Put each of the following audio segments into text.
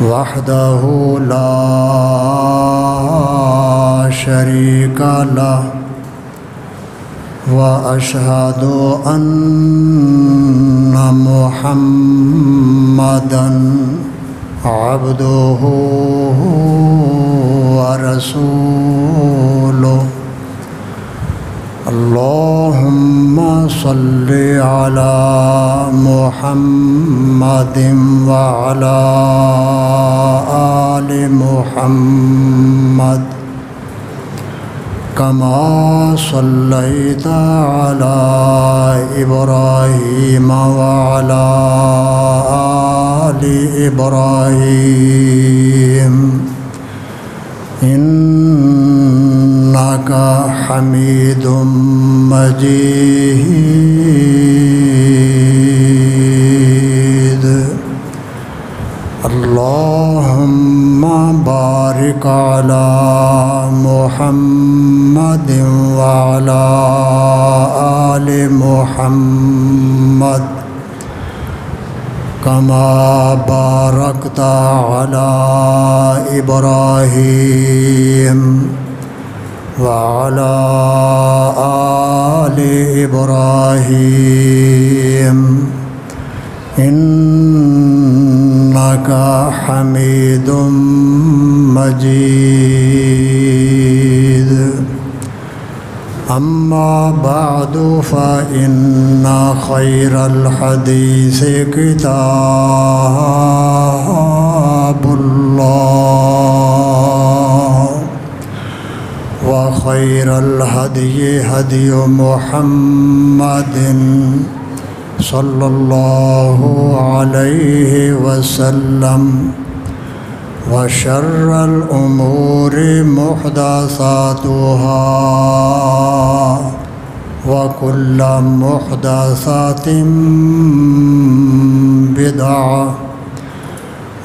وحدہ لا شریک لہ واشہد ان محمدا عبدہ ورسولہ اللہم صل علی محمد وعلی آل محمد کما صلیت علی ابراہیم وعلی آل ابراہیم انک حمید مجید اللہم بارک علی محمد وعلی آل محمد کما بارکت علی ابراہیم وعلی آل ابراہیم انک حمید مجید اما بعد فإن خیر الحدیث کتاب اللہ وخیر الہدی ہدی محمد صلی اللہ علیہ وسلم وشر الامور محدثاتها وكل محدثة بدعة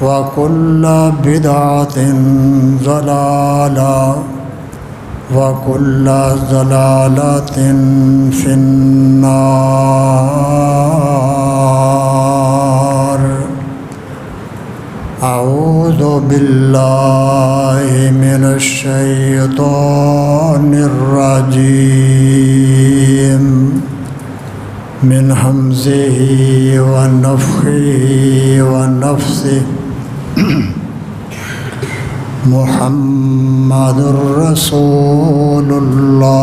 وكل بدعة ضلالة وكل ضلالة في النار اعوذ باللہ من الشیطان الرجیم من ہمزہ ونفخہ ونفثہ محمد رسول اللہ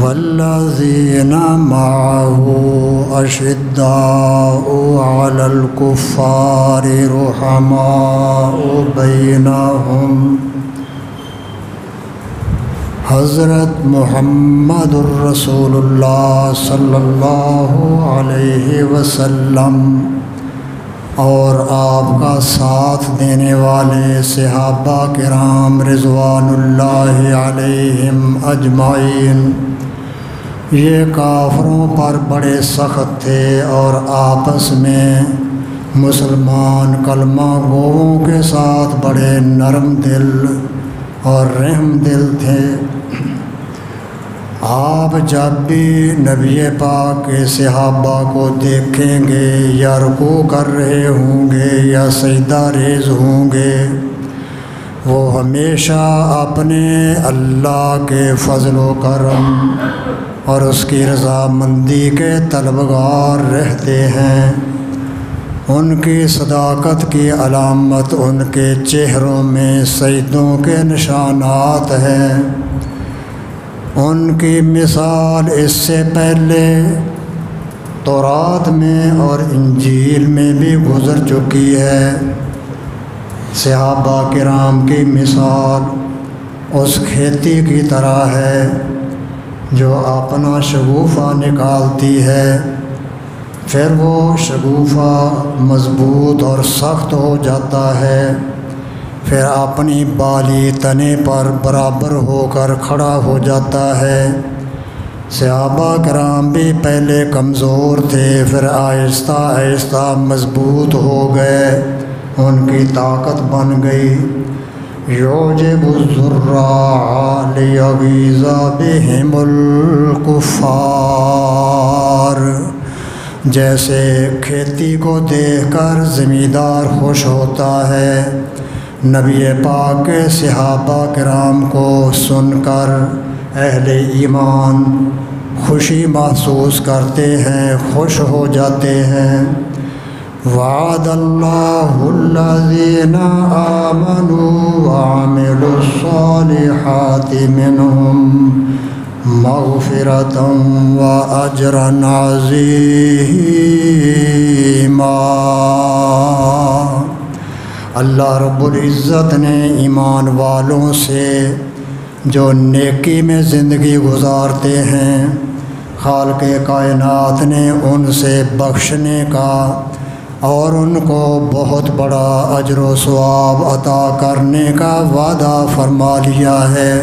والذین معه اشداء علی الکفار رحماء بینہم حضرت محمد رسول اللہ صلی اللہ علیہ وسلم اور آپ کا ساتھ دینے والے صحابہ کرام رضوان اللہ علیہم اجمعین یہ کافروں پر بڑے سخت تھے اور آپس میں مسلمان کلمہ گوؤں کے ساتھ بڑے نرم دل اور رحم دل تھے۔ آپ جب بھی نبی پاک کے صحابہ کو دیکھیں گے یا رکوع کر رہے ہوں گے یا سجدہ ریز ہوں گے وہ ہمیشہ اپنے اللہ کے فضل و کرم اور اس کی رضامندی کے طلبگار رہتے ہیں۔ ان کی صداقت کی علامت ان کے چہروں میں سجدوں کے نشانات ہیں۔ ان کی مثال اس سے پہلے تورات میں اور انجیل میں بھی گزر چکی ہے۔ صحابہ کرام کی مثال اس کھیتی کی طرح ہے جو اپنا شگوفہ نکالتی ہے، پھر وہ شگوفہ مضبوط اور سخت ہو جاتا ہے، پھر اپنی بالی تنے پر برابر ہو کر کھڑا ہو جاتا ہے۔ صحابہ کرام بھی پہلے کمزور تھے، پھر آہستہ آہستہ مضبوط ہو گئے، ان کی طاقت بن گئی۔ یعجب الزراع لیغیظ بہم الکفار جیسے کھیتی کو دیکھ کر زمیندار خوش ہوتا ہے، نبی پاک کے صحابہ کرام کو سن کر اہل ایمان خوشی محسوس کرتے ہیں، خوش ہو جاتے ہیں۔ وعد اللہ الذین آمنوا وعملوا الصالحات منہم مغفرۃ واجرا عظیما۔ اللہ رب العزت نے ایمان والوں سے جو نیکی میں زندگی گزارتے ہیں، خالق کائنات نے ان سے بخشنے کا اور ان کو بہت بڑا اجر و ثواب عطا کرنے کا وعدہ فرما لیا ہے۔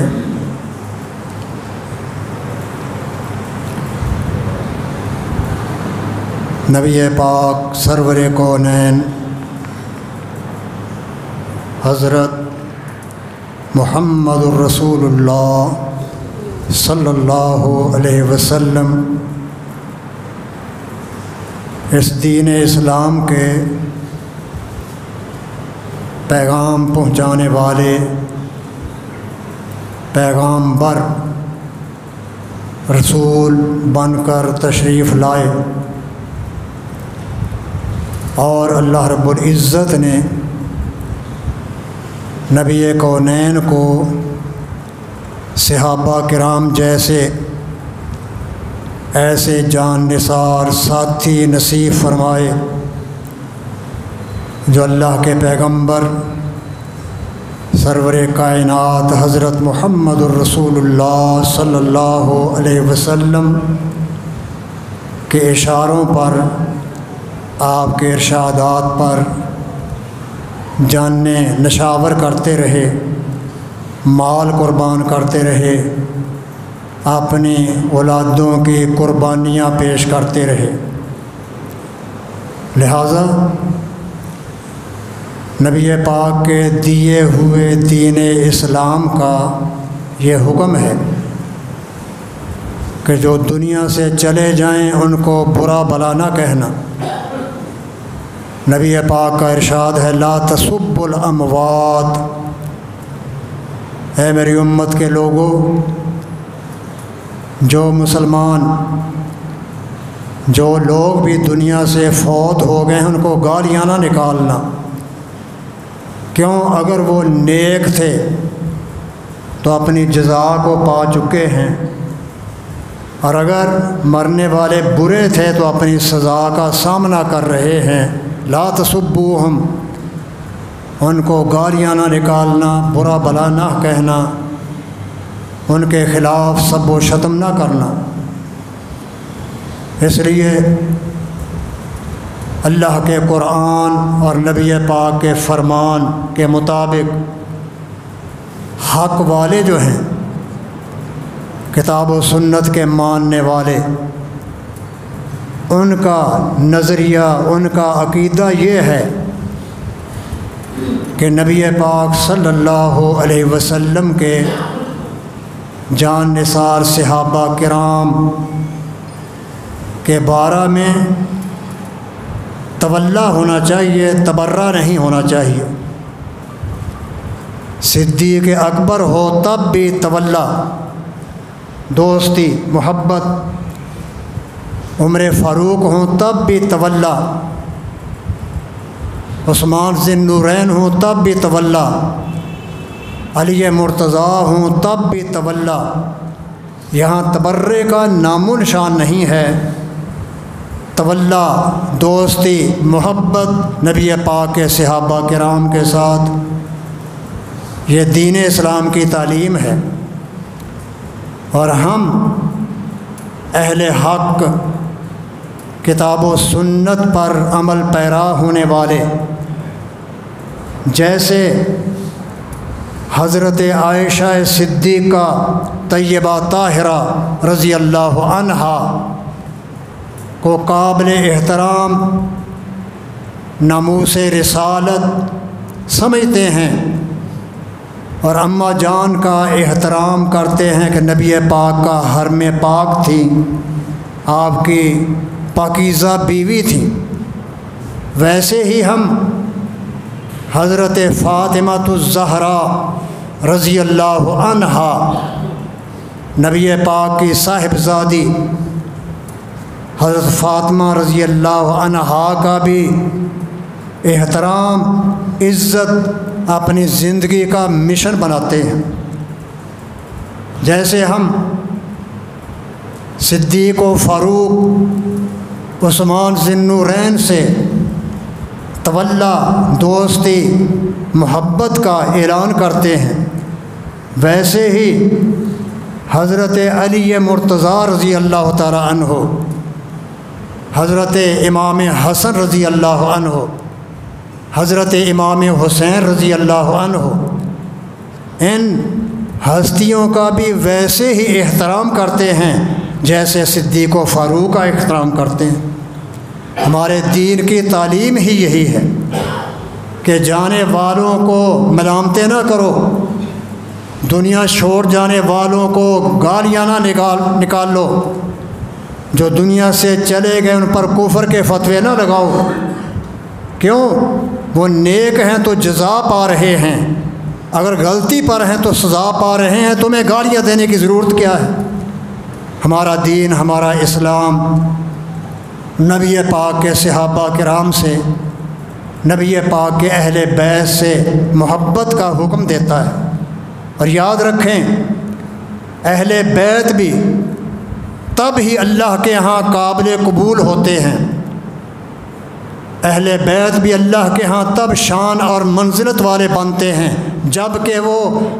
نبی پاک سرور کونین حضرت محمد الرسول اللہ صلی اللہ علیہ وسلم اس دین اسلام کے پیغام پہنچانے والے پیغامبر رسول بن کر تشریف لائے، اور اللہ رب العزت نے نبی کونین کو صحابہ کرام جیسے ایسے جان نثار ساتھی نصیب فرمائے جو اللہ کے پیغمبر سرور کائنات حضرت محمد الرسول اللہ صلی اللہ علیہ وسلم کے اشاروں پر، آپ کے ارشادات پر جانیں نشاور کرتے رہے، مال قربان کرتے رہے، اپنی اولادوں کی قربانیاں پیش کرتے رہے۔ لہذا نبی پاک کے دیے ہوئے دین اسلام کا یہ حکم ہے کہ جو دنیا سے چلے جائیں ان کو برا بھلا نہ کہنا۔ نبی پاک کا ارشاد ہے لا تسبوا الاموات، اے میری امت کے لوگوں، جو مسلمان جو لوگ بھی دنیا سے فوت ہو گئے ہیں ان کو گالیاں نہ نکالنا۔ کیوں؟ اگر وہ نیک تھے تو اپنی جزا کو پا چکے ہیں، اور اگر مرنے والے برے تھے تو اپنی سزا کا سامنا کر رہے ہیں۔ لا تسبوہم، ان کو گالیاں نہ نکالنا، برا بھلا نہ کہنا، ان کے خلاف سب و شتم نہ کرنا۔ اس لیے اللہ کے قرآن اور نبی پاک کے فرمان کے مطابق حق والے جو ہیں، کتاب و سنت کے ماننے والے، ان کا نظریہ، ان کا عقیدہ یہ ہے کہ نبی پاک صلی اللہ علیہ وسلم کے جان نثار صحابہ کرام کے بارے میں تولا ہونا چاہیے، تبرہ نہیں ہونا چاہیے۔ صدیق اکبر ہو تب بھی تولا، دوستی محبت، عمر فاروق ہوں تب بھی تولا، عثمان ذی نورین ہوں تب بھی تولا، علی مرتضیٰ ہوں تب بھی تولا۔ یہاں تبرے کا نام و نشان نہیں ہے۔ تولا، دوستی، محبت نبی پاک کے صحابہ کرام کے ساتھ، یہ دین اسلام کی تعلیم ہے، اور ہم اہل حق کتاب و سنت پر عمل پیرا ہونے والے، جیسے حضرت عائشہ صدیقہ طیبہ طاہرہ رضی اللہ عنہا کو قابل احترام ناموس رسالت سمجھتے ہیں، اور اماں جان کا احترام کرتے ہیں کہ نبی پاک کا حرم پاک تھی، آپ کی پاکیزہ بیوی تھیں، ویسے ہی ہم حضرت فاطمہ الزہرا رضی اللہ عنہا نبی پاک کی صاحبزادی حضرت فاطمہ رضی اللہ عنہا کا بھی احترام، عزت اپنی زندگی کا مشن بناتے ہیں۔ جیسے ہم صدیق و فاروق عثمان ذی النورین سے تولا دوستی محبت کا اعلان کرتے ہیں، ویسے ہی حضرت علی مرتضیٰ رضی اللہ تعالی عنہ، حضرت امام حسن رضی اللہ عنہ، حضرت امام حسین رضی اللہ عنہ، ان ہستیوں کا بھی ویسے ہی احترام کرتے ہیں جیسے صدیق و فاروق کا احترام کرتے ہیں۔ ہمارے دین کی تعلیم ہی یہی ہے کہ جانے والوں کو ملامتیں نہ کرو، دنیا چھوڑ جانے والوں کو گالیاں نہ نکال لو، جو دنیا سے چلے گئے ان پر کفر کے فتوے نہ لگاؤ۔ کیوں؟ وہ نیک ہیں تو جزا پا رہے ہیں، اگر غلطی پر ہیں تو سزا پا رہے ہیں، تمہیں گالیاں دینے کی ضرورت کیا ہے؟ ہمارا دین، ہمارا اسلام نبی پاک کے صحابہ کرام سے، نبی پاک کے اہل بیت سے محبت کا حکم دیتا ہے۔ اور یاد رکھیں، اہل بیت بھی تب ہی اللہ کے ہاں قابل قبول ہوتے ہیں، اہل بیت بھی اللہ کے ہاں تب شان اور منزلت والے بنتے ہیں جب کہ وہ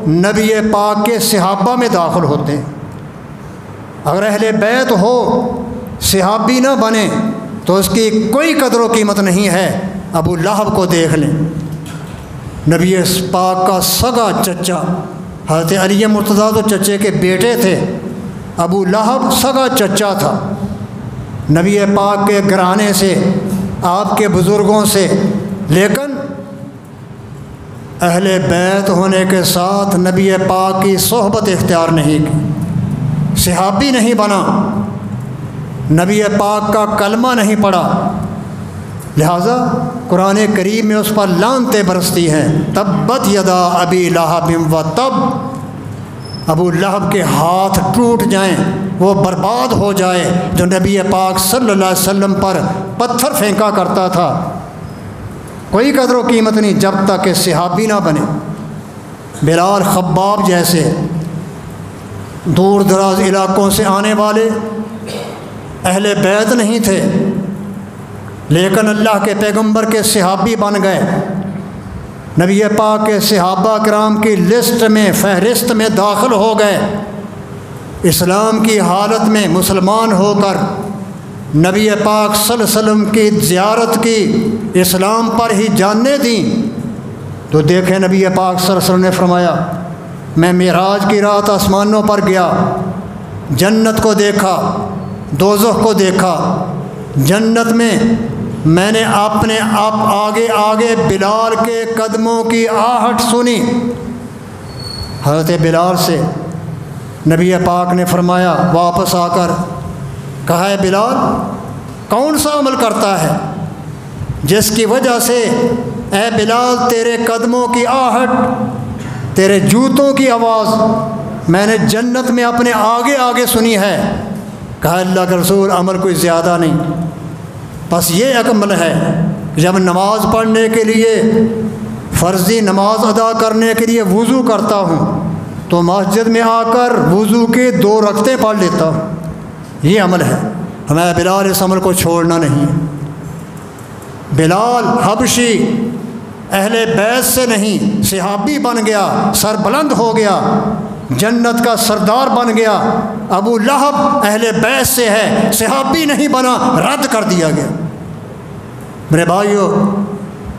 نبی پاک کے صحابہ میں داخل ہوتے ہیں۔ اگر اہل بیت ہو صحابی نہ بنے تو اس کی کوئی قدر و قیمت نہیں ہے۔ ابو لہب کو دیکھ لیں، نبی پاک کا سگا چچا، حضرت علی مرتضیٰ تو چچے کے بیٹے تھے، ابو لہب سگا چچا تھا، نبی پاک کے گھرانے سے، آپ کے بزرگوں سے، لیکن اہل بیت ہونے کے ساتھ نبی پاک کی صحبت اختیار نہیں کی، صحابی نہیں بنا، نبی پاک کا کلمہ نہیں پڑھا، لہذا قرآن کریم میں اس پر لعنتیں برستی ہیں۔ تبت یدا ابی لہب و تب، ابو لہب کے ہاتھ ٹوٹ جائیں، وہ برباد ہو جائے جو نبی پاک صلی اللہ علیہ وسلم پر پتھر پھینکا کرتا تھا۔ کوئی قدر و قیمت نہیں جب تک کہ صحابی نہ بنے۔ بلال، خباب جیسے دور دراز علاقوں سے آنے والے اہل بیت نہیں تھے، لیکن اللہ کے پیغمبر کے صحابی بن گئے، نبی پاک کے صحابہ کرام کی لسٹ میں، فہرست میں داخل ہو گئے، اسلام کی حالت میں مسلمان ہو کر نبی پاک صلی اللہ علیہ وسلم کی زیارت کی، اسلام پر ہی جانیں دیں۔ تو دیکھیں نبی پاک صلی اللہ علیہ وسلم نے فرمایا، میں معراج کی رات آسمانوں پر گیا، جنت کو دیکھا، دوزخ کو دیکھا، جنت میں نے اپنے آپ آگے آگے بلال کے قدموں کی آہٹ سنی۔ حضرت بلال سے نبی پاک نے فرمایا، واپس آ کر کہا، ہے بلال، کون سا عمل کرتا ہے جس کی وجہ سے اے بلال تیرے قدموں کی آہٹ، تیرے جوتوں کی آواز میں نے جنت میں اپنے آگے آگے سنی ہے؟ کہا، اللہ کے رسول، عمل کوئی زیادہ نہیں، بس یہ ایک عمل ہے، جب نماز پڑھنے کے لیے، فرضی نماز ادا کرنے کے لیے وضو کرتا ہوں تو مسجد میں آ کر وضو کے 2 رکعتیں پڑھ لیتا ہوں، یہ عمل ہے۔ ہمیں بلال اس عمل کو چھوڑنا نہیں ہے۔ بلال حبشی اہل بیت سے نہیں، صحابی بن گیا، سر بلند ہو گیا، جنت کا سردار بن گیا۔ ابو لہب اہل بیت سے ہے، صحابی نہیں بنا، رد کر دیا گیا۔ میرے بھائیو،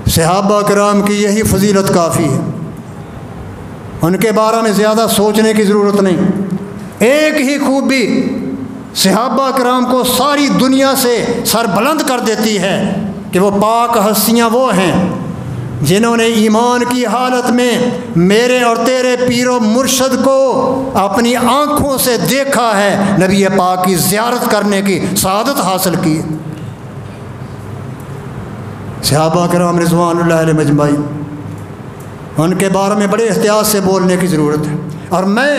صحابہ کرام کی یہی فضیلت کافی ہے، ان کے بارے میں زیادہ سوچنے کی ضرورت نہیں۔ ایک ہی خوبی صحابہ کرام کو ساری دنیا سے سر بلند کر دیتی ہے کہ وہ پاک ہستیاں وہ ہیں جنہوں نے ایمان کی حالت میں میرے اور تیرے پیر و مرشد کو اپنی آنکھوں سے دیکھا ہے، نبی پاک کی زیارت کرنے کی سعادت حاصل کی۔ صحابہ کرام رضوان اللہ علیہ مجمعین، ان کے بارے میں بڑے احتیاط سے بولنے کی ضرورت ہے، اور میں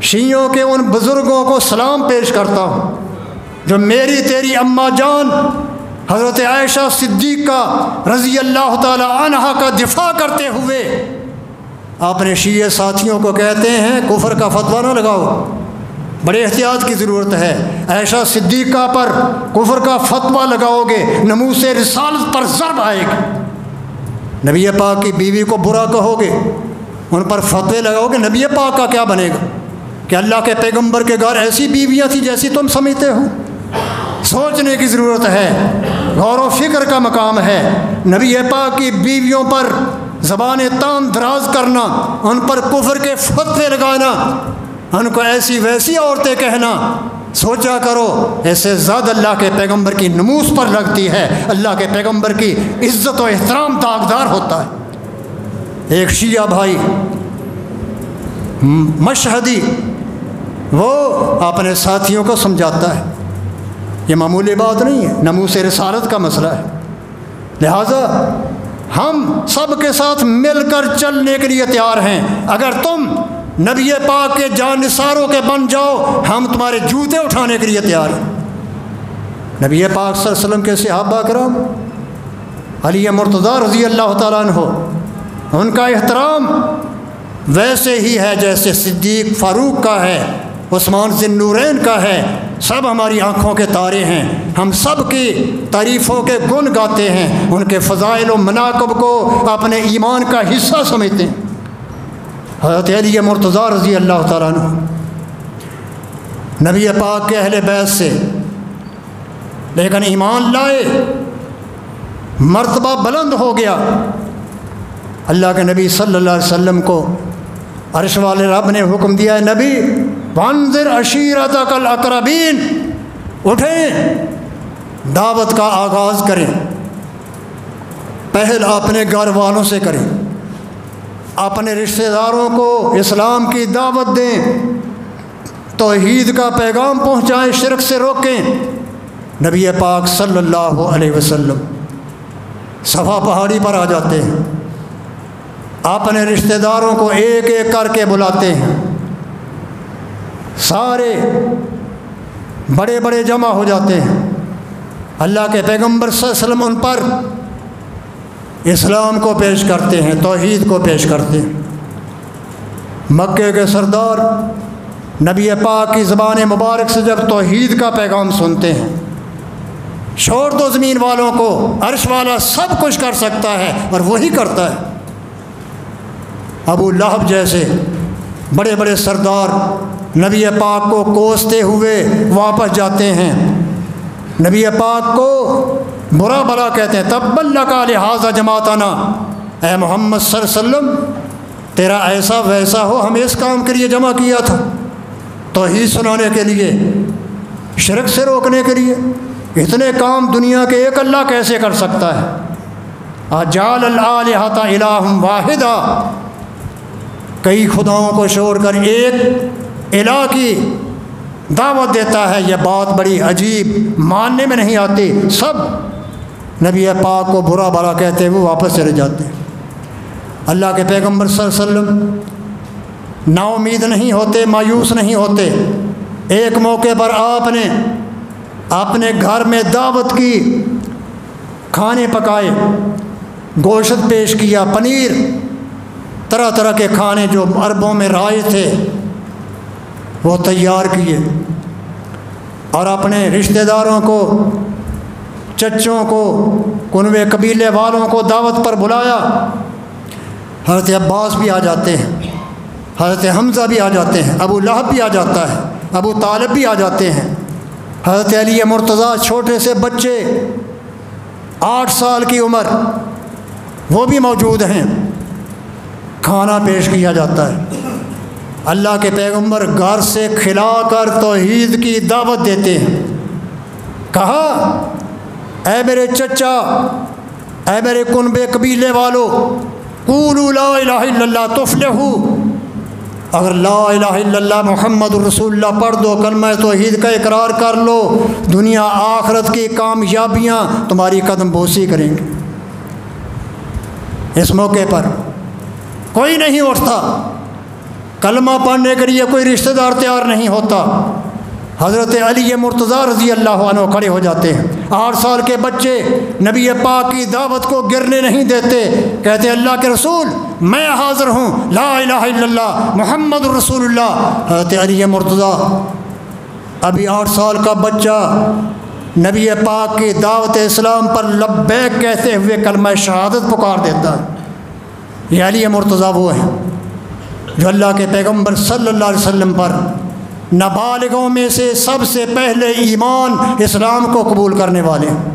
شیعوں کے ان بزرگوں کو سلام پیش کرتا ہوں جو میری تیری اماں جان حضرت عائشہ صدیقہ رضی اللہ تعالی عنہا کا دفاع کرتے ہوئے اپنے شیعہ ساتھیوں کو کہتے ہیں کفر کا فتویٰ نہ لگاؤ، بڑے احتیاط کی ضرورت ہے۔ عائشہ صدیقہ پر کفر کا فتویٰ لگاؤ گے ناموس رسالت پر ضرب آئے گی، نبی پاک کی بیوی کو برا کہو گے، ان پر فتوے لگاؤ گے، نبی پاک کا کیا بنے گا؟ کہ اللہ کے پیغمبر کے گھر ایسی بیویاں تھیں جیسی تم سمجھتے ہو؟ سوچنے کی ضرورت ہے، غور و فکر کا مقام ہے۔ نبی پاک کی بیویوں پر زبان تان دراز کرنا، ان پر کفر کے فتوے لگانا، ان کو ایسی ویسی عورتیں کہنا، سوچا کرو اس سے زیادہ اللہ کے پیغمبر کی نموس پر لگتی ہے، اللہ کے پیغمبر کی عزت و احترام داغدار ہوتا ہے۔ ایک شیعہ بھائی مشہدی، وہ اپنے ساتھیوں کو سمجھاتا ہے، یہ معمولی بات نہیں ہے، ناموس رسالت کا مسئلہ ہے، لہٰذا ہم سب کے ساتھ مل کر چلنے کے لیے تیار ہیں، اگر تم نبی پاک کے جانثاروں کے بن جاؤ ہم تمہارے جوتے اٹھانے کے لیے تیار ہیں۔ نبی پاک صلی اللہ علیہ وسلم کے صحابہ کرام، علی مرتضیٰ رضی اللہ تعالیٰ عنہ، ان کا احترام ویسے ہی ہے جیسے صدیق فاروق کا ہے، عثمان ذی النورین کا ہے، سب ہماری آنکھوں کے تارے ہیں، ہم سب کی تعریفوں کے گن گاتے ہیں، ان کے فضائل و مناقب کو اپنے ایمان کا حصہ سمجھتے ہیں۔ حضرت علی مرتضیٰ رضی اللہ تعالیٰ عنہ نبی پاک کے اہل بیت سے لیکن ایمان لائے، مرتبہ بلند ہو گیا، اللہ کے نبی صلی اللہ علیہ وسلم کو عرش والے رب نے حکم دیا ہے، نبی وانذر عشیرتک الاقربین، اٹھیں دعوت کا آغاز کریں، پہل اپنے گھر والوں سے کریں، اپنے رشتہ داروں کو اسلام کی دعوت دیں، توحید کا پیغام پہنچائیں، شرک سے روکیں۔ نبی پاک صلی اللہ علیہ وسلم صفا پہاڑی پر آ جاتے ہیں، اپنے رشتہ داروں کو ایک ایک کر کے بلاتے ہیں، سارے بڑے بڑے جمع ہو جاتے ہیں، اللہ کے پیغمبر صلی اللہ علیہ وسلم ان پر اسلام کو پیش کرتے ہیں، توحید کو پیش کرتے ہیں۔ مکے کے سردار نبی پاک کی زبان مبارک سے جب توحید کا پیغام سنتے ہیں، چھوڑ دو زمین والوں کو، عرش والا سب کچھ کر سکتا ہے اور وہی کرتا ہے۔ ابو لہب جیسے بڑے بڑے سردار نبی پاک کو کوستے ہوئے واپس جاتے ہیں، نبی پاک کو برا بلا کہتے ہیں، تب لک لہذا جماعتنا، اے محمد صلی اللہ علیہ وسلم تیرا ایسا ویسا ہو، ہمیں اس کام کے لیے جمع کیا تھا، توحید سنانے کے لیے، شرک سے روکنے کے لیے، اتنے کام دنیا کے ایک اللہ کیسے کر سکتا ہے؟ اجعل الآلہۃ الہا واحدا، کئی خداؤں کو چھوڑ کر ایک الہ کی دعوت دیتا ہے، یہ بات بڑی عجیب، ماننے میں نہیں آتی۔ سب نبی پاک کو برا بھلا کہتے ہوئے واپس چلے جاتے ہیں۔ اللہ کے پیغمبر صلی اللہ علیہ وسلم نا امید نہیں ہوتے، مایوس نہیں ہوتے۔ ایک موقع پر آپ نے اپنے گھر میں دعوت کی، کھانے پکائے، گوشت پیش کیا، پنیر، طرح طرح کے کھانے جو عربوں میں رائج تھے وہ تیار کیے، اور اپنے رشتہ داروں کو، چچوں کو، کنوے قبیلے والوں کو دعوت پر بلایا۔ حضرت عباس بھی آ جاتے ہیں، حضرت حمزہ بھی آ جاتے ہیں، ابو لہب بھی آ جاتا ہے، ابو طالب بھی آ جاتے ہیں، حضرت علی مرتضیٰ چھوٹے سے بچے 8 سال کی عمر وہ بھی موجود ہیں، کھانا پیش کیا جاتا ہے۔ اللہ کے پیغمبر گھر سے کھلا کر توحید کی دعوت دیتے ہیں۔ کہا، اے میرے چچا، اے میرے کنبے قبیلے والو، قولوا لا الہ الا اللہ تفلحوا، اگر لا الہ الا اللہ محمد رسول اللہ پڑھ دو، کلمہ توحید کا اقرار کر لو، دنیا آخرت کی کامیابیاں تمہاری قدم بوسی کریں گے۔ اس موقع پر کوئی نہیں اٹھتا، کلمہ پڑھنے کے لیے کوئی رشتہ دار تیار نہیں ہوتا۔ حضرت علی مرتضیٰ رضی اللہ عنہ کھڑے ہو جاتے ہیں۔ 8 سال کے بچے نبی پاک کی دعوت کو گرنے نہیں دیتے، کہتے اللہ کے رسول میں حاضر ہوں، لا الہ الا اللہ محمد رسول اللہ۔ حضرت علی مرتضیٰ ابھی 8 سال کا بچہ نبی پاک کی دعوت اسلام پر لبیک کہتے ہوئے کلمہ شہادت پکار دیتا ہے۔ یہ علی مرتضیٰ وہ ہیں جو اللہ کے پیغمبر صلی اللہ علیہ وسلم پر نابالغوں میں سے سب سے پہلے ایمان اسلام کو قبول کرنے والے ہیں،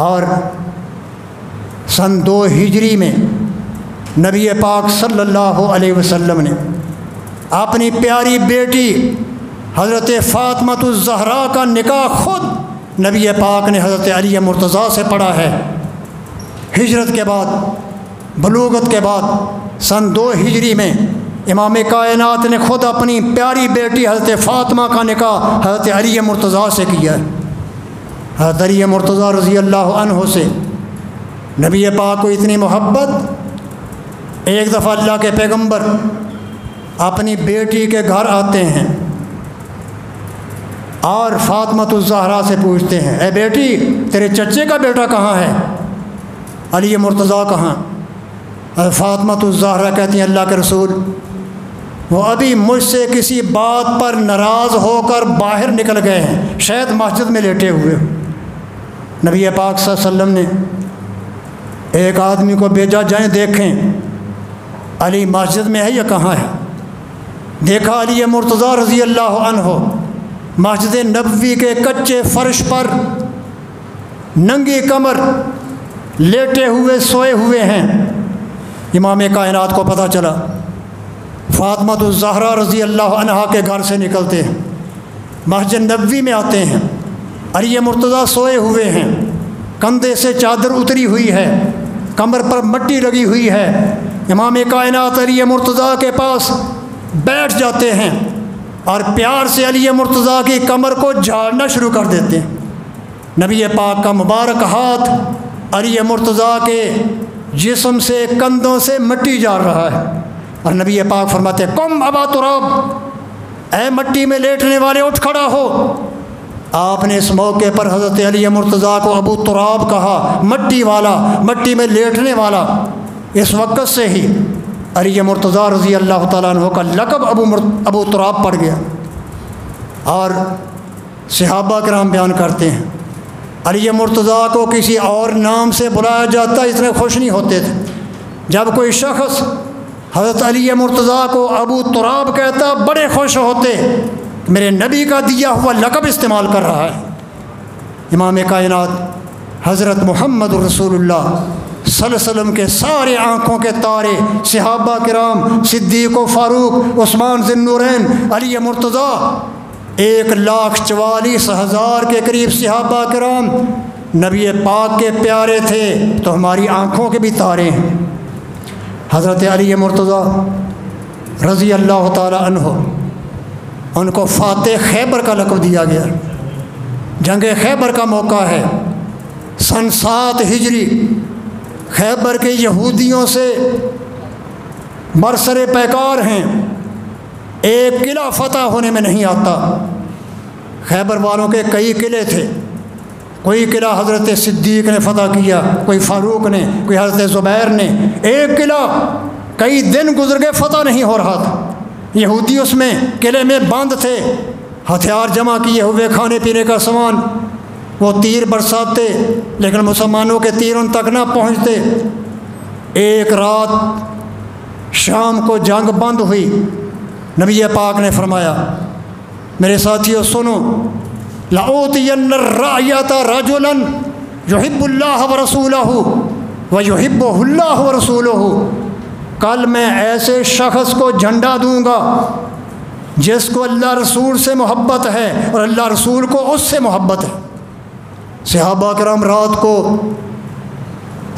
اور سن 2 ہجری میں نبی پاک صلی اللہ علیہ وسلم نے اپنی پیاری بیٹی حضرت فاطمہ الزہرا کا نکاح خود نبی پاک نے حضرت علی مرتضیٰ سے پڑھا ہے۔ ہجرت کے بعد، بلوغت کے بعد سن 2 ہجری میں امام کائنات نے خود اپنی پیاری بیٹی حضرت فاطمہ کا نکاح حضرت علی مرتضیٰ سے کیا ہے۔ حضرت علی مرتضیٰ رضی اللہ عنہ سے نبی پاک کو اتنی محبت، ایک دفعہ اللہ کے پیغمبر اپنی بیٹی کے گھر آتے ہیں اور فاطمہ الزہرا سے پوچھتے ہیں، اے بیٹی تیرے چچے کا بیٹا کہاں ہے؟ علی مرتضیٰ کہاں؟ فاطمہ الزہرا کہتی ہیں اللہ کے رسول وہ ابھی مجھ سے کسی بات پر ناراض ہو کر باہر نکل گئے ہیں، شاید مسجد میں لیٹے ہوئے۔ نبی پاک صلی اللہ علیہ وسلم نے ایک آدمی کو بھیجا، جائیں دیکھیں علی مسجد میں ہے یا کہاں ہے۔ دیکھا علی مرتضیٰ رضی اللہ عنہ مسجد نبوی کے کچے فرش پر ننگی کمر لیٹے ہوئے سوئے ہوئے ہیں۔ امام کائنات کو پتہ چلا، فاطمہ الزہرا رضی اللہ عنہ کے گھر سے نکلتے ہیں، مسجد نبوی میں آتے ہیں، علی مرتضیٰ سوئے ہوئے ہیں، کندھے سے چادر اتری ہوئی ہے، کمر پر مٹی لگی ہوئی ہے۔ امام کائنات علی مرتضیٰ کے پاس بیٹھ جاتے ہیں اور پیار سے علی مرتضیٰ کی کمر کو جھاڑنا شروع کر دیتے ہیں۔ نبی پاک کا مبارک ہاتھ علی مرتضیٰ کے جسم سے، کندھوں سے مٹی جھاڑ رہا ہے، اور نبی پاک فرماتے قم ابا تراب، اے مٹی میں لیٹنے والے اٹھ کھڑا ہو۔ آپ نے اس موقع پر حضرت علی مرتضیٰ کو ابو تراب کہا، مٹی والا، مٹی میں لیٹنے والا۔ اس وقت سے ہی علی مرتضیٰ رضی اللہ تعالیٰ عنہ کا لقب ابو تراب پڑ گیا۔ اور صحابہ کرام بیان کرتے ہیں علی مرتضیٰ کو کسی اور نام سے بلایا جاتا اتنے خوش نہیں ہوتے تھے۔ جب کوئی شخص حضرت علی مرتضیٰ کو ابو تراب کہتا بڑے خوش ہوتے، میرے نبی کا دیا ہوا لقب استعمال کر رہا ہے۔ امام کائنات حضرت محمد رسول اللہ صلی اللہ علیہ وسلم کے سارے آنکھوں کے تارے، صحابہ کرام، صدیق و فاروق، عثمان ذی النورین، علی مرتضیٰ، 1,44,000 کے قریب صحابہ کرام نبی پاک کے پیارے تھے، تو ہماری آنکھوں کے بھی تارے ہیں۔ حضرت علی مرتضیٰ رضی اللہ تعالی عنہ، ان کو فاتح خیبر کا لقب دیا گیا۔ جنگ خیبر کا موقع ہے، سن 7 ہجری، خیبر کے یہودیوں سے برسر پیکار ہیں، ایک قلعہ فتح ہونے میں نہیں آتا۔ خیبر والوں کے کئی قلعے تھے، کوئی قلعہ حضرت صدیق نے فتح کیا، کوئی فاروق نے، کوئی حضرت زبیر نے، ایک قلعہ کئی دن گزر گئے فتح نہیں ہو رہا تھا۔ یہودی اس میں قلعے میں بند تھے، ہتھیار جمع کیے ہوئے، کھانے پینے کا سامان، وہ تیر برساتے لیکن مسلمانوں کے تیر ان تک نہ پہنچتے۔ ایک رات شام کو جنگ بند ہوئی، نبی پاک نے فرمایا میرے ساتھیو سنو، لَأُوتِيَنَّ الرَّعْيَةَ رَجُلًا يُحِبُّ اللَّهَ وَرَسُولَهُ وَيُحِبُّهُ اللَّهُ وَرَسُولُهُ، کل میں ایسے شخص کو جھنڈا دوں گا جس کو اللہ رسول سے محبت ہے اور اللہ رسول کو اس سے محبت ہے۔ صحابہ کرام رات کو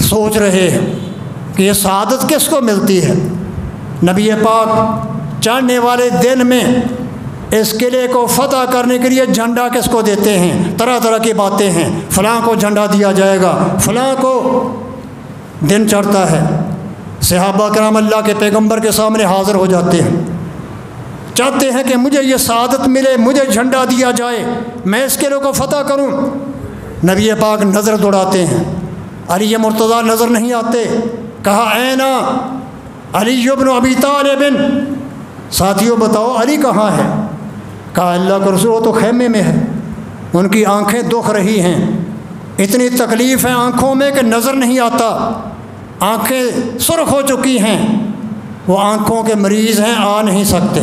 سوچ رہے ہیں کہ یہ سعادت کس کو ملتی ہے۔ نبی پاک چڑھنے والے دن میں اس قلعے کو فتح کرنے کے لیے جھنڈا کس کو دیتے ہیں، طرح طرح کی باتیں ہیں، فلاں کو جھنڈا دیا جائے گا، فلاں کو دن چڑھتا ہے۔ صحابہ کرام اللہ کے پیغمبر کے سامنے حاضر ہو جاتے ہیں، چاہتے ہیں کہ مجھے یہ سعادت ملے، مجھے جھنڈا دیا جائے، میں اس قلعے کو فتح کروں۔ نبی پاک نظر دوڑاتے ہیں، علی مرتضیٰ نظر نہیں آتے۔ کہا اینا علی ابن ابی طالب، ساتھیوں بتاؤ علی کہاں ہے؟ کہا اللہ کا رسول وہ تو خیمے میں ہے، ان کی آنکھیں دکھ رہی ہیں، اتنی تکلیف ہے آنکھوں میں کہ نظر نہیں آتا، آنکھیں سرخ ہو چکی ہیں، وہ آنکھوں کے مریض ہیں، آ نہیں سکتے۔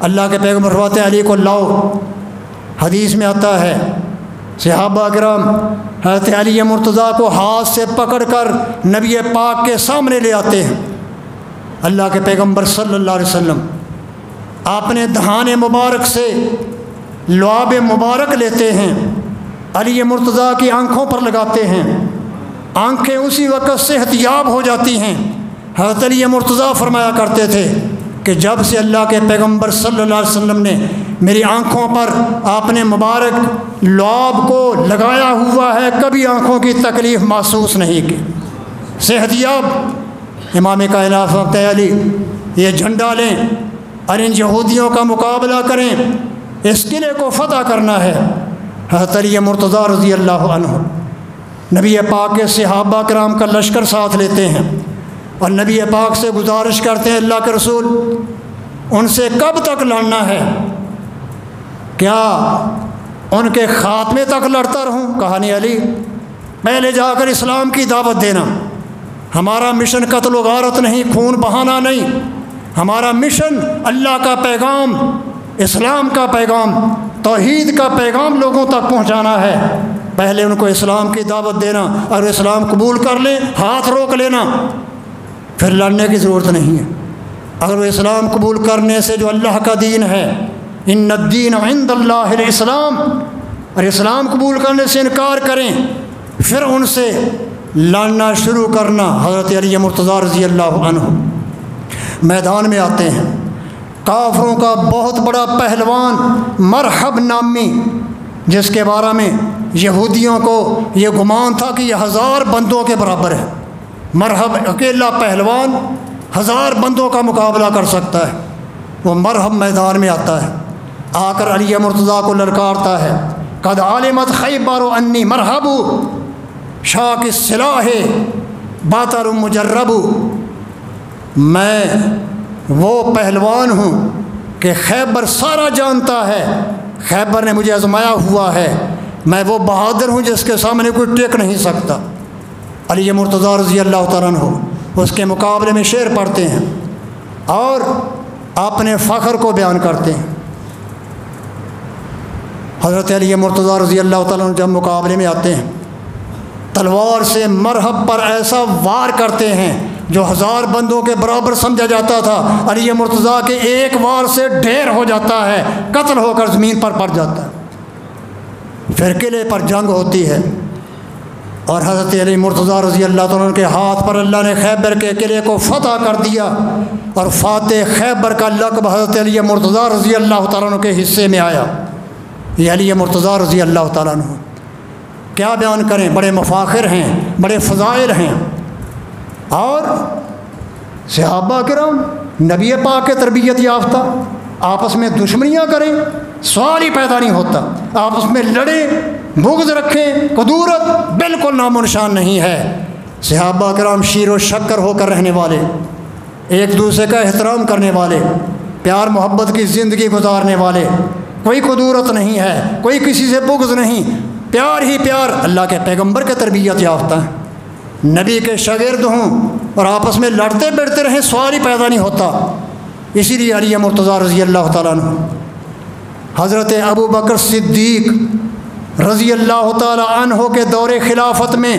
اللہ کے پیغمبر فرماتے علی کو لاؤ۔ حدیث میں آتا ہے صحابہ کرام حضرت علی مرتضیٰ کو ہاتھ سے پکڑ کر نبی پاک کے سامنے لے آتے ہیں۔ اللہ کے پیغمبر صلی اللہ علیہ وسلم اپنے دہان مبارک سے لعاب مبارک لیتے ہیں، علی مرتضیٰ کی آنکھوں پر لگاتے ہیں، آنکھیں اسی وقت صحت یاب ہو جاتی ہیں۔ حضرت علی مرتضیٰ فرمایا کرتے تھے کہ جب سے اللہ کے پیغمبر صلی اللہ علیہ وسلم نے میری آنکھوں پر اپنے مبارک لعاب کو لگایا ہوا ہے، کبھی آنکھوں کی تکلیف محسوس نہیں کی، صحت یاب۔ امام کائنات فرماتے ہیں علی یہ جھنڈا لیں اور ان یہودیوں کا مقابلہ کریں، اس قلعے کو فتح کرنا ہے۔ حضرت علی مرتضیٰ رضی اللہ عنہ نبی پاک کے صحابہ کرام کا لشکر ساتھ لیتے ہیں اور نبی پاک سے گزارش کرتے ہیں اللہ کے رسول ان سے کب تک لڑنا ہے؟ کیا ان کے خاتمے تک لڑتا رہوں؟ کہا نہیں علی، پہلے جا کر اسلام کی دعوت دینا، ہمارا مشن قتل و غارت نہیں، خون بہانا نہیں، ہمارا مشن اللہ کا پیغام، اسلام کا پیغام، توحید کا پیغام لوگوں تک پہنچانا ہے۔ پہلے ان کو اسلام کی دعوت دینا، اور اسلام قبول کر لیں ہاتھ روک لینا، پھر لڑنے کی ضرورت نہیں ہے۔ اگر وہ اسلام قبول کرنے سے جو اللہ کا دین ہے، ان الدین عند اللہ الاسلام، اور اسلام قبول کرنے سے انکار کریں، پھر ان سے لڑنا شروع کرنا۔ حضرت علی مرتضیٰ رضی اللہ عنہ میدان میں آتے ہیں، کافروں کا بہت بڑا پہلوان مرحب نامی، جس کے بارے میں یہودیوں کو یہ گمان تھا کہ یہ 1000 بندوں کے برابر ہے، مرحب اکیلا پہلوان 1000 بندوں کا مقابلہ کر سکتا ہے، وہ مرحب میدان میں آتا ہے، آ کر علی مرتضیٰ کو للکارتا ہے، قد علمت خیبر انی مرحب شاک السلاح باتر مجرب، میں وہ پہلوان ہوں کہ خیبر سارا جانتا ہے، خیبر نے مجھے آزمایا ہوا ہے، میں وہ بہادر ہوں جس کے سامنے کوئی ٹک نہیں سکتا۔ علی مرتضیٰ رضی اللہ تعالیٰ عنہ اس کے مقابلے میں شعر پڑھتے ہیں اور اپنے فخر کو بیان کرتے ہیں۔ حضرت علی مرتضیٰ رضی اللہ تعالیٰ عنہ جب مقابلے میں آتے ہیں، تلوار سے مرحب پر ایسا وار کرتے ہیں جو 1000 بندوں کے برابر سمجھا جاتا تھا، علی مرتضیٰ کے ایک وار سے ڈھیر ہو جاتا ہے، قتل ہو کر زمین پر پڑ جاتا ہے۔ پھر قلعے پر جنگ ہوتی ہے اور حضرت علی مرتضیٰ رضی اللہ تعالیٰ عنہ کے ہاتھ پر اللہ نے خیبر کے قلعے کو فتح کر دیا، اور فاتح خیبر کا لقب حضرت علی مرتضیٰ رضی اللہ تعالیٰ عنہ کے حصے میں آیا۔ یہ علی مرتضیٰ رضی اللہ تعالیٰ عنہ کیا بیان کریں، بڑے مفاخر ہیں، بڑے فضائل ہیں، اور صحابہ کرام نبی پاک کے تربیت یافتہ، آپس میں دشمنیاں کریں سوال ہی پیدا نہیں ہوتا، آپس میں لڑیں، بغض رکھیں، قدورت بالکل نام و نشان نہیں ہے۔ صحابہ کرام شیر و شکر ہو کر رہنے والے، ایک دوسرے کا احترام کرنے والے، پیار محبت کی زندگی گزارنے والے، کوئی قدورت نہیں ہے، کوئی کسی سے بغض نہیں، پیار ہی پیار، اللہ کے پیغمبر کے تربیت یافتہ ہیں، نبی کے شاگرد ہوں اور آپس میں لڑتے بڑھتے رہیں، سوال ہی پیدا نہیں ہوتا۔ اسی لیے علی مرتضیٰ رضی اللہ تعالیٰ عنہ حضرت ابو بکر صدیق رضی اللہ تعالیٰ عنہ کے دور خلافت میں،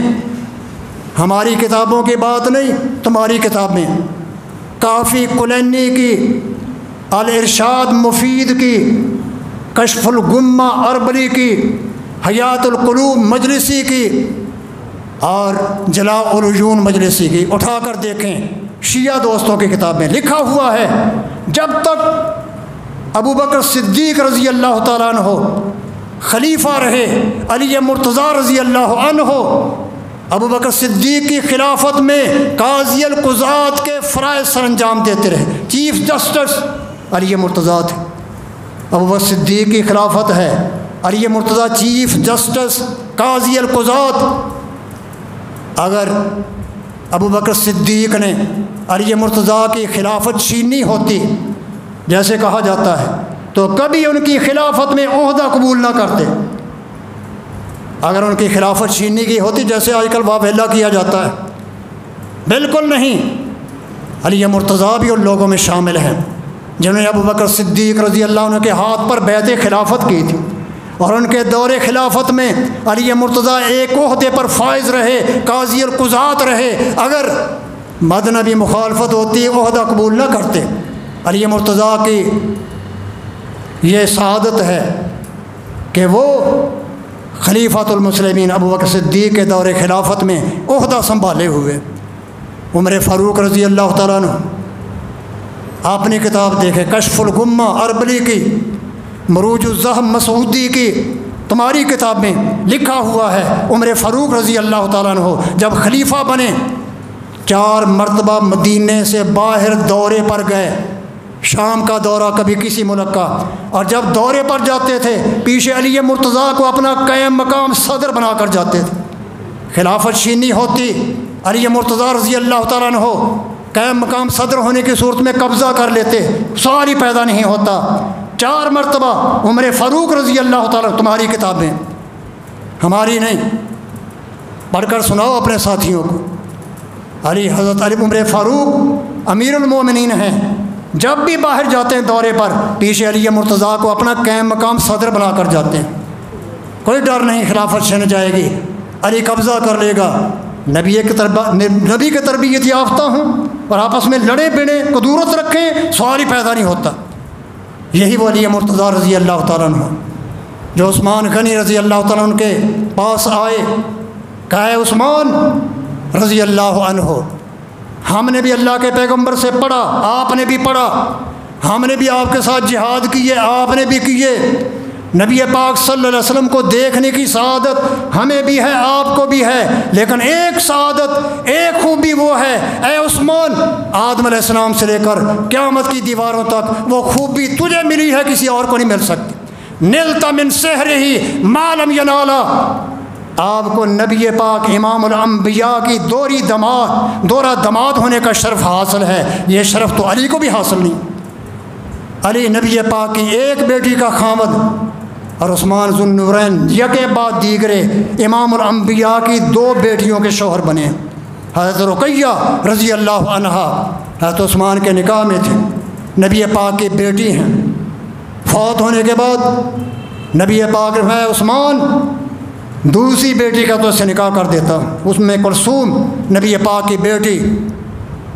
ہماری کتابوں کی بات نہیں، تمہاری کتاب میں، کافی کلینی کی، الارشاد مفید کی، کشف الغمہ اربلی کی، حیات القلوب مجلسی کی، اور جلاء العیون مجلسی کی اٹھا کر دیکھیں، شیعہ دوستوں کی کتاب میں لکھا ہوا ہے جب تک ابو بکر صدیق رضی اللہ تعالیٰ عنہ خلیفہ رہے، علی مرتضیٰ رضی اللہ عنہ ابو بکر صدیق کی خلافت میں قاضی القضات کے فرائض سر انجام دیتے رہے۔ چیف جسٹس علی مرتضیٰ تھے، ابو بکر صدیق کی خلافت ہے، علی مرتضیٰ چیف جسٹس قاضی القضات۔ اگر ابو بکر صدیق نے علی مرتضیٰ کی خلافت چھینی ہوتی جیسے کہا جاتا ہے تو کبھی ان کی خلافت میں عہدہ قبول نہ کرتے۔ اگر ان کی خلافت چھینی کی ہوتی جیسے آج کل واویلا کیا جاتا ہے، بالکل نہیں۔ علی مرتضیٰ بھی ان لوگوں میں شامل ہیں جنہوں نے ابو بکر صدیق رضی اللہ عنہ کے ہاتھ پر بیعت خلافت کی تھی، اور ان کے دور خلافت میں علی مرتضیٰ ایک عہدے پر فائز رہے، قاضی القضات رہے۔ اگر مدنبی مخالفت ہوتی عہدہ قبول نہ کرتے۔ علی مرتضیٰ کی یہ سعادت ہے کہ وہ خلیفۃ المسلمین ابو بکر صدیق کے دور خلافت میں عہدہ سنبھالے ہوئے۔ عمر فاروق رضی اللہ تعالیٰ عنہ، اپنی کتاب دیکھیں، کشف الغمہ اربلی کی، مروج الزہم مسعودی کی، تمہاری کتاب میں لکھا ہوا ہے عمر فاروق رضی اللہ تعالیٰ عنہ جب خلیفہ بنے 4 مرتبہ مدینے سے باہر دورے پر گئے، شام کا دورہ، کبھی کسی ملک کا، اور جب دورے پر جاتے تھے پیچھے علی مرتضیٰ کو اپنا قائم مقام صدر بنا کر جاتے تھے۔ خلافت چھینی ہوتی علی مرتضیٰ رضی اللہ تعالیٰ عنہ قائم مقام صدر ہونے کی صورت میں قبضہ کر لیتے، سوال ہی پیدا نہیں ہوتا۔ 4 مرتبہ عمر فاروق رضی اللہ تعالیٰ، تمہاری کتاب میں، ہماری نہیں، پڑھ کر سناؤ اپنے ساتھیوں کو۔ حضرت علی عمر فاروق امیر المومنین ہیں، جب بھی باہر جاتے ہیں دورے پر پیچھے علی مرتضیٰ کو اپنا قائم مقام صدر بنا کر جاتے ہیں۔ کوئی ڈر نہیں خلافت چھن جائے گی، علی قبضہ کر لے گا، نبی کی تربیت یافتہ ہوں اور آپس میں لڑے بڑے قدورت رکھیں، سوال ہی پیدا نہیں ہوتا۔ یہی وہ علی مرتضیٰ رضی اللہ تعالیٰ عنہ جو عثمان غنی رضی اللہ تعالیٰ عنہ کے پاس آئے، کہا عثمان رضی اللہ عنہ، ہم نے بھی اللہ کے پیغمبر سے پڑھا، آپ نے بھی پڑھا، ہم نے بھی آپ کے ساتھ جہاد کیے، آپ نے بھی کیے، نبی پاک صلی اللہ علیہ وسلم کو دیکھنے کی سعادت ہمیں بھی ہے، آپ کو بھی ہے، لیکن ایک سعادت، ایک خوبی وہ ہے، اے عثمان، آدم علیہ السلام سے لے کر قیامت کی دیواروں تک وہ خوبی تجھے ملی ہے، کسی اور کو نہیں مل سکتی۔ نلت من سحرہ ما لم ینالا، آپ کو نبی پاک امام الانبیاء کی دورہ دماد ہونے کا شرف حاصل ہے، یہ شرف تو علی کو بھی حاصل نہیں۔ علی نبی پاک کی ایک بیٹی کا خامد، اور عثمان ذو النورین یکے بعد دیگرے امام الانبیاء کی 2 بیٹیوں کے شوہر بنے۔ حضرت رقیہ رضی اللہ عنہا حضرت عثمان کے نکاح میں تھے، نبی پاک کی بیٹی ہیں۔ فوت ہونے کے بعد نبی پاک نے عثمان دوسری بیٹی کا تو اس سے نکاح کر دیتا، اس میں کلثوم نبی پاک کی بیٹی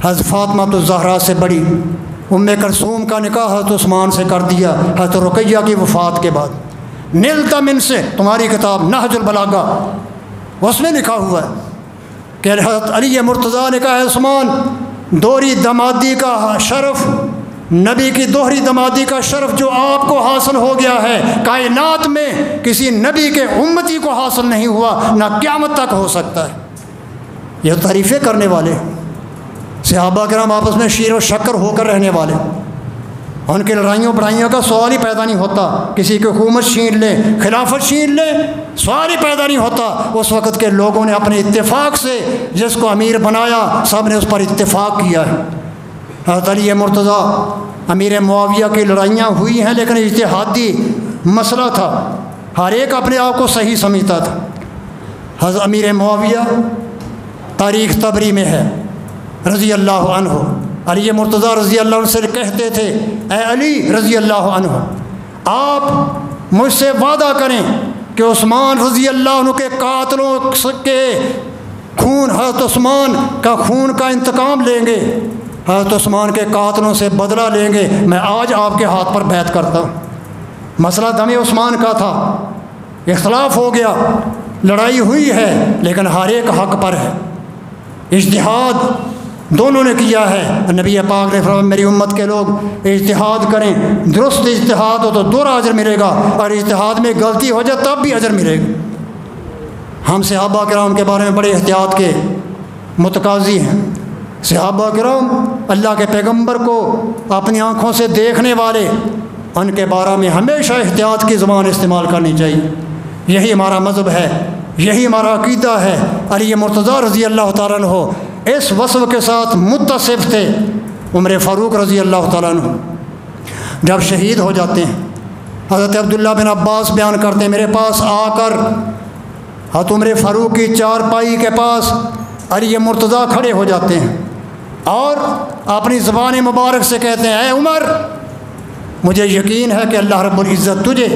حضرت فاطمہ الزہرا سے بڑی، ام کلثوم کا نکاح حضرت عثمان سے کر دیا حضرت رقیہ کی وفات کے بعد۔ نلت من سے، تمہاری کتاب نہج البلاغہ، اس میں لکھا ہوا ہے کہ حضرت علی مرتضیٰ نے کہا ہے عثمان، دوہری دمادی کا شرف، نبی کی دوہری دمادی کا شرف جو آپ کو حاصل ہو گیا ہے، کائنات میں کسی نبی کے امتی کو حاصل نہیں ہوا، نہ قیامت تک ہو سکتا ہے۔ یہ تعریفیں کرنے والے صحابہ کرام آپس میں شیر و شکر ہو کر رہنے والے، ان کی لڑائیوں بڑھائیوں کا سوال ہی پیدا نہیں ہوتا۔ کسی کی حکومت چھین لے، خلافت چھین لے، سوال ہی پیدا نہیں ہوتا۔ اس وقت کے لوگوں نے اپنے اتفاق سے جس کو امیر بنایا، سب نے اس پر اتفاق کیا ہے۔ حضرت علی مرتضیٰ امیر معاویہ کی لڑائیاں ہوئی ہیں، لیکن اجتہادی مسئلہ تھا، ہر ایک اپنے آپ کو صحیح سمجھتا تھا۔ حضرت امیر معاویہ تاریخ طبری میں ہے رضی اللہ عنہ، علی مرتضیٰ رضی اللہ عنہ سے کہتے تھے، اے علی رضی اللہ عنہ، آپ مجھ سے وعدہ کریں کہ عثمان رضی اللہ عنہ کے قاتلوں کے خون، حضرت عثمان کا خون کا انتقام لیں گے، حضرت عثمان کے قاتلوں سے بدلہ لیں گے۔ میں آج آپ کے ہاتھ پر بیعت کرتا ہوں۔ مسئلہ دم عثمان کا تھا، اختلاف ہو گیا، لڑائی ہوئی ہے لیکن ہر ایک حق پر ہے، اجتہاد دونوں نے کیا ہے۔ نبی پاک نے فرمایا میری امت کے لوگ اجتہاد کریں، درست اجتہاد ہو تو دوہرا اجر ملے گا، اور اجتہاد میں غلطی ہو جائے تب بھی اجر ملے گا۔ ہم صحابہ کرام کے بارے میں بڑے احتیاط کے متقاضی ہیں۔ صحابہ کرام اللہ کے پیغمبر کو اپنی آنکھوں سے دیکھنے والے، ان کے بارے میں ہمیشہ احتیاط کی زبان استعمال کرنی چاہیے۔ یہی ہمارا مذہب ہے، یہی ہمارا عقیدہ ہے۔ علی مرتضیٰ رضی اللہ تعالیٰ عنہ اس وصف کے ساتھ متصف تھے۔ عمر فاروق رضی اللہ تعالیٰ عنہ جب شہید ہو جاتے ہیں، حضرت عبداللہ بن عباس بیان کرتے ہیں میرے پاس آ کر حضرت عمر فاروق کی چارپائی کے پاس علی مرتضیٰ کھڑے ہو جاتے ہیں اور اپنی زبان مبارک سے کہتے ہیں اے عمر، مجھے یقین ہے کہ اللہ رب العزت تجھے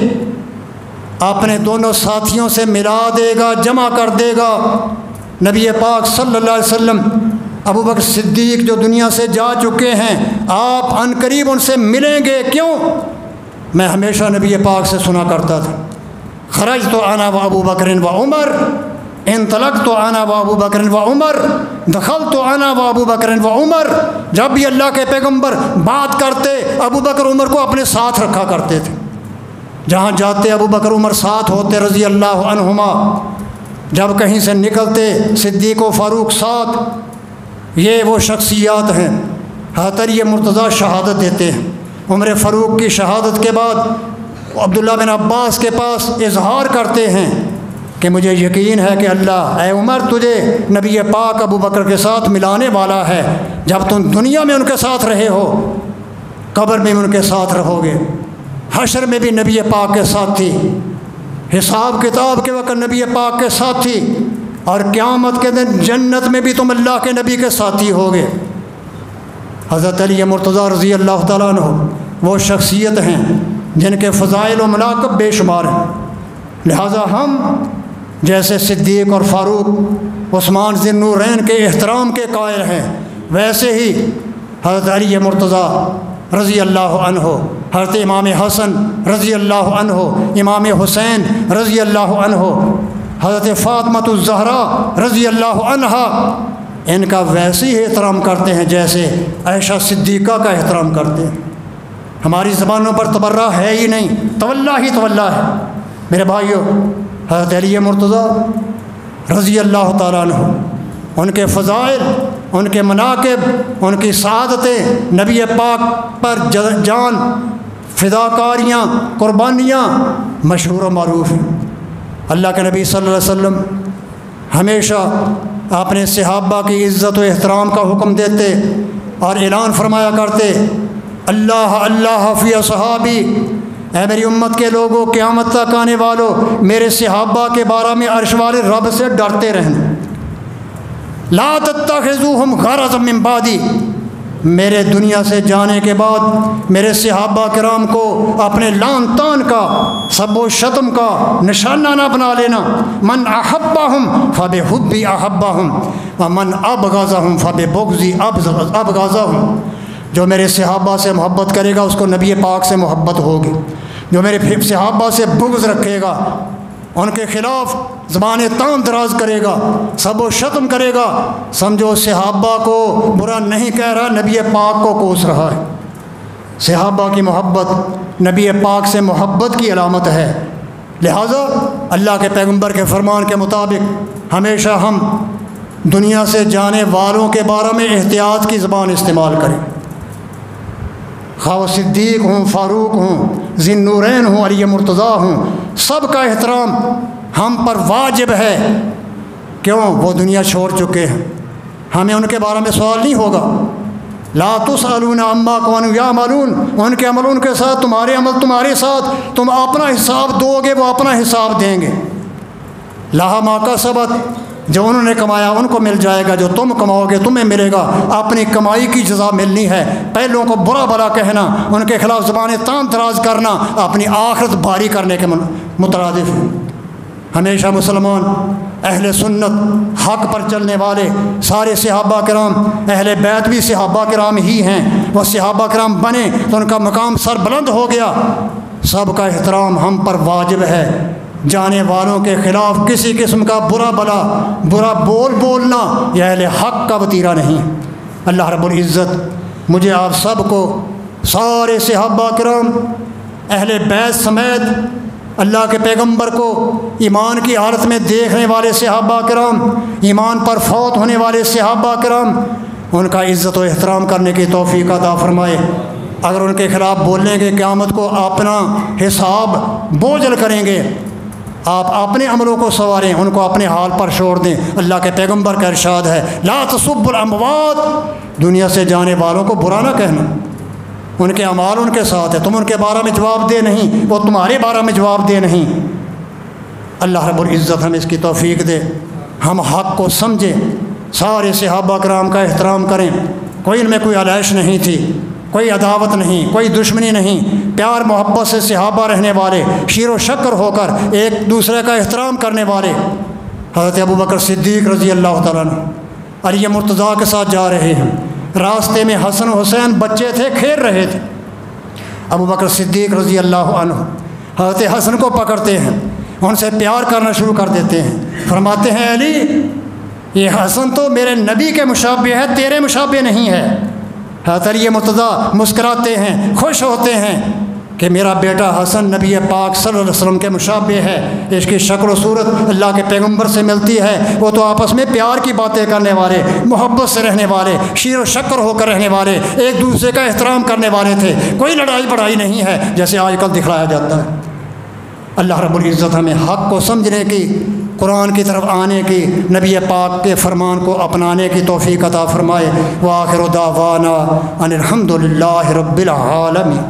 اپنے دونوں ساتھیوں سے ملا دے گا، جمع کر دے گا۔ نبی پاک صلی اللہ علیہ وسلم ابو بکر صدیق جو دنیا سے جا چکے ہیں، آپ ان قریب ان سے ملیں گے۔ کیوں؟ میں ہمیشہ نبی پاک سے سنا کرتا تھا خرجت انا و ابو بکر و عمر، انطلقت انا و ابو بکر و عمر، دخلت انا و ابو بکر و عمر۔ جب بھی اللہ کے پیغمبر بات کرتے ابو بکر عمر کو اپنے ساتھ رکھا کرتے تھے، جہاں جاتے ابو بکر عمر ساتھ ہوتے رضی اللہ عنہما، جب کہیں سے نکلتے صدیق و فاروق ساتھ۔ یہ وہ شخصیات ہیں۔ حضرت علی مرتضیٰ شہادت دیتے ہیں۔ عمر فاروق کی شہادت کے بعد عبداللہ بن عباس کے پاس اظہار کرتے ہیں کہ مجھے یقین ہے کہ اللہ اے عمر تجھے نبی پاک ابو بکر کے ساتھ ملانے والا ہے۔ جب تم دنیا میں ان کے ساتھ رہے ہو، قبر میں ان کے ساتھ رہو گے، حشر میں بھی نبی پاک کے ساتھ تھی، حساب کتاب کے وقت نبی پاک کے ساتھ تھی، اور قیامت کے دن جنت میں بھی تم اللہ کے نبی کے ساتھی ہوگے۔ حضرت علی مرتضیٰ رضی اللہ تعالیٰ عنہ وہ شخصیت ہیں جن کے فضائل و مناقب بے شمار ہیں۔ لہٰذا ہم جیسے صدیق اور فاروق عثمان ذی النورین کے احترام کے قائل ہیں، ویسے ہی حضرت علی مرتضیٰ رضی اللہ عنہ، حضرت امام حسن رضی اللہ عنہ، امام حسین رضی اللہ عنہ، حضرت فاطمۃ الزہرا رضی اللہ عنہا، ان کا ویسے ہی احترام کرتے ہیں جیسے عائشہ صدیقہ کا احترام کرتے ہیں۔ ہماری زبانوں پر تبرہ ہے ہی نہیں، تولا ہی تولا ہے۔ میرے بھائیوں، حضرت علی مرتضیٰ رضی اللہ تعالیٰ عنہ، ان کے فضائل، ان کے مناقب، ان کی سعادتیں نبی پاک پر جان فداکاریاں، قربانیاں مشہور و معروف ہیں۔ اللہ کے نبی صلی اللہ علیہ وسلم ہمیشہ اپنے صحابہ کی عزت و احترام کا حکم دیتے اور اعلان فرمایا کرتے اللہ اللہ فی اصحابی، اے میری امت کے لوگوں، قیامت تک آنے والوں میرے صحابہ کے بارے میں عرش والے رب سے ڈرتے رہنا۔ لا تتخذوہم غرضا من بعدی، میرے دنیا سے جانے کے بعد میرے صحابہ کرام کو اپنے لعن طعن کا، سب و شتم کا نشانہ نہ بنا لینا۔ من احبہم فبحبی احبہم ومن ابغضہم فببغضی ابغضہم، جو میرے صحابہ سے محبت کرے گا اس کو نبی پاک سے محبت ہوگی، جو میرے صحابہ سے بغض رکھے گا، ان کے خلاف زبان طعن دراز کرے گا، سب و شتم کرے گا، سمجھو صحابہ کو برا نہیں کہہ رہا، نبی پاک کو کوس رہا ہے۔ صحابہ کی محبت نبی پاک سے محبت کی علامت ہے۔ لہٰذا اللہ کے پیغمبر کے فرمان کے مطابق ہمیشہ ہم دنیا سے جانے والوں کے بارے میں احتیاط کی زبان استعمال کریں، خواہ وہ صدیق ہوں، فاروق ہوں، ذی النورین ہوں، علی مرتضیٰ ہوں، سب کا احترام ہم پر واجب ہے۔ کیوں؟ وہ دنیا چھوڑ چکے ہیں، ہمیں ان کے بارے میں سوال نہیں ہوگا۔ لا تسألون عما كانوا يعملون، ان کے عمل ان کے ساتھ، تمہارے عمل تمہارے ساتھ، تم اپنا حساب دو گے، وہ اپنا حساب دیں گے۔ لہا ما کسبت، جو انہوں نے کمایا ان کو مل جائے گا، جو تم کماؤ گے تمہیں ملے گا، اپنی کمائی کی جزا ملنی ہے۔ پہلوں کو برا بھلا کہنا، ان کے خلاف زبان طعن دراز کرنا اپنی آخرت بھاری کرنے کے مترادف ہے۔ ہمیشہ مسلمان اہل سنت حق پر چلنے والے سارے صحابہ کرام، اہل بیت بھی صحابہ کرام ہی ہیں، وہ صحابہ کرام بنے تو ان کا مقام سر بلند ہو گیا۔ سب کا احترام ہم پر واجب ہے۔ جانے والوں کے خلاف کسی قسم کا برا بولنا یہ اہل حق کا وتیرہ نہیں۔ اللہ رب العزت مجھے آپ سب کو، سارے صحابہ کرام، اہل بیت سمیت اللہ کے پیغمبر کو ایمان کی حالت میں دیکھنے والے صحابہ کرام، ایمان پر فوت ہونے والے صحابہ کرام، ان کا عزت و احترام کرنے کی توفیق عطا فرمائے۔ اگر ان کے خلاف بولیں گے قیامت کو اپنا حساب بوجھل کریں گے، آپ اپنے عملوں کو سنواریں، ان کو اپنے حال پر چھوڑ دیں۔ اللہ کے پیغمبر کا ارشاد ہے لا تسبوا الاموات، دنیا سے جانے والوں کو برا نہ کہنا، ان کے اعمال ان کے ساتھ ہے، تم ان کے بارے میں جواب دہ نہیں، وہ تمہارے بارے میں جواب دہ نہیں۔ اللہ رب العزت ہمیں اس کی توفیق دے، ہم حق کو سمجھیں، سارے صحابہ کرام کا احترام کریں، کوئی ان میں کوئی علائش نہیں تھی، کوئی عداوت نہیں، کوئی دشمنی نہیں، پیار محبت سے صحابہ رہنے والے، شیر و شکر ہو کر ایک دوسرے کا احترام کرنے والے۔ حضرت ابوبکر صدیق رضی اللہ تعالیٰ عنہ علی مرتضیٰ کے ساتھ جا رہے ہیں، راستے میں حسن حسین بچے تھے، کھیل رہے تھے۔ ابوبکر صدیق رضی اللہ عنہ حضرت حسن کو پکڑتے ہیں، ان سے پیار کرنا شروع کر دیتے ہیں، فرماتے ہیں علی یہ حسن تو میرے نبی کے مشابہ ہے، تیرے مشابہ نہیں ہے۔ حضرت علی مرتضیٰ مسکراتے ہیں، خوش ہوتے ہیں کہ میرا بیٹا حسن نبی پاک صلی اللہ علیہ وسلم کے مشابہ ہے، اس کی شکل و صورت اللہ کے پیغمبر سے ملتی ہے، وہ تو آپس میں پیار کی باتیں کرنے والے، محبت سے رہنے والے، شیر و شکر ہو کر رہنے والے، ایک دوسرے کا احترام کرنے والے تھے، کوئی لڑائی بڑائی نہیں ہے جیسے آج کل دکھلایا جاتا ہے۔ اللہ رب العزت ہمیں حق کو سمجھنے کی، قرآن کی طرف آنے کی، نبی پاک کے فرمان کو اپنانے کی توفیق عطا فرمائے۔ وآخر دعوانا ان الحمد للہ رب العالمین۔